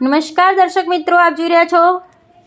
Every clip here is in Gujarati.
નમસ્કાર દર્શક મિત્રો, આપ જોઈ રહ્યા છો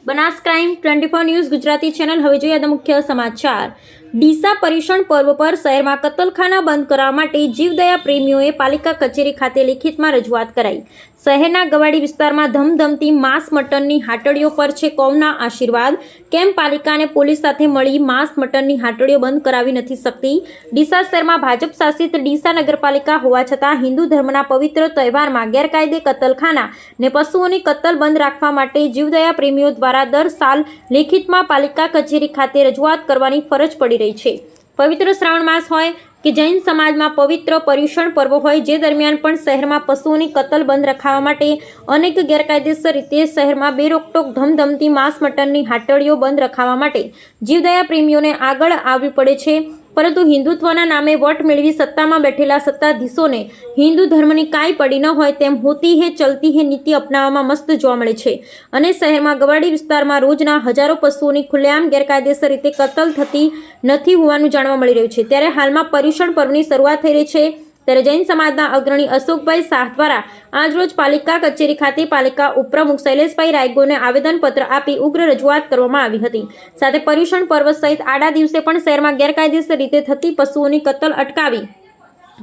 Banas crime 24 news Gujarati channel. હવે જોઈએ મુખ્ય સમાચાર। ડીસા પર્યુષણ પર્વ પર શહેરમાં કતલખાના બંધ કરવા માટે જીવદયા પ્રેમીઓએ પાલિકા કચેરી ખાતે લિખિતમાં રજૂઆત કરાઈ। શહેરના ગવાડી વિસ્તારમાં ધમધમતી માંસ મટનની હાટડીઓ પર છે કોમના આશીર્વાદ। કેમ પાલિકા અને પોલીસ સાથે મળી માંસ મટનની હાટડીઓ બંધ કરાવી નથી શકતી? ડીસા શહેરમાં ભાજપ શાસિત ડીસા નગરપાલિકા હોવા છતાં હિન્દુ ધર્મના પવિત્ર તહેવારમાં ગેરકાયદે કતલખાના ને પશુઓની કતલ બંધ રાખવા માટે જીવદયા પ્રેમીઓ દ્વારા દર સાલ લેખિતમાં પાલિકા કચેરી ખાતે રજૂઆત કરવાની ફરજ પડી રહી છે। પવિત્ર શ્રાવણ માસ હોય કે જૈન સમાજમાં પવિત્ર પર્યુષણ પર્વ હોય, જે દરમિયાન પણ શહેરમાં પશુઓની કતલ બંધ રખાવા માટે અનેક ગેરકાયદેસર રીતે શહેરમાં બેરોકટોક ધમધમતી માંસ મટનની હાટડીઓ બંધ રખાવા માટે જીવદયા પ્રેમીઓને આગળ આવવી પડે છે। પરંતુ હિન્દુત્વના નામે વોટ મેળવી સત્તામાં બેઠેલા સત્તાધીશોને હિન્દુ ધર્મની કાંઈ પડી ન હોય તેમ હોતી હે ચલતી હે નીતિ અપનાવવામાં મસ્ત જોવા મળે છે અને શહેરમાં ગવાડી વિસ્તારમાં રોજના હજારો પશુઓની ખુલ્લેઆમ ગેરકાયદેસર રીતે કતલ થતી નથી હોવાનું જાણવા મળી રહ્યું છે। ત્યારે હાલમાં પર્યુષણ પર્વની શરૂઆત થઈ રહી છે, ત્યારે જૈન સમાજના અગ્રણી અશોકભાઈ શાહ દ્વારા આજરોજ પાલિકા કચેરી ખાતે પાલિકા ઉપપ્રમુખ શૈલેષભાઈ રાયગોને આવેદનપત્ર આપી ઉગ્ર રજૂઆત કરવામાં આવી હતી। સાથે પર્યુષણ પર્વ સહિત આડા દિવસે પણ શહેરમાં ગેરકાયદેસર રીતે થતી પશુઓની કતલ અટકાવી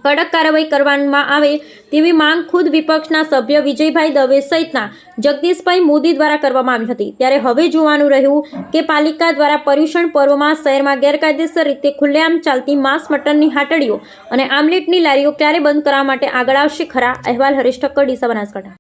કડક કાર્યવાહી કરવામાં આવે તેવી માંગ ખુદ વિપક્ષના સભ્ય વિજયભાઈ દવે સહિતના જગદીશભાઈ મોદી દ્વારા કરવામાં આવી હતી। ત્યારે હવે જોવાનું રહ્યું કે પાલિકા દ્વારા પર્યુષણ પર્વમાં શહેરમાં ગેરકાયદેસર રીતે ખુલ્લેઆમ ચાલતી માંસ મટનની હાટડીઓ અને આમલેટની લારીઓ ક્યારે બંધ કરવા માટે આગળ આવશે ખરા? અહેવાલ હરીશ ઠક્કર, ડીસા, બનાસકાંઠા।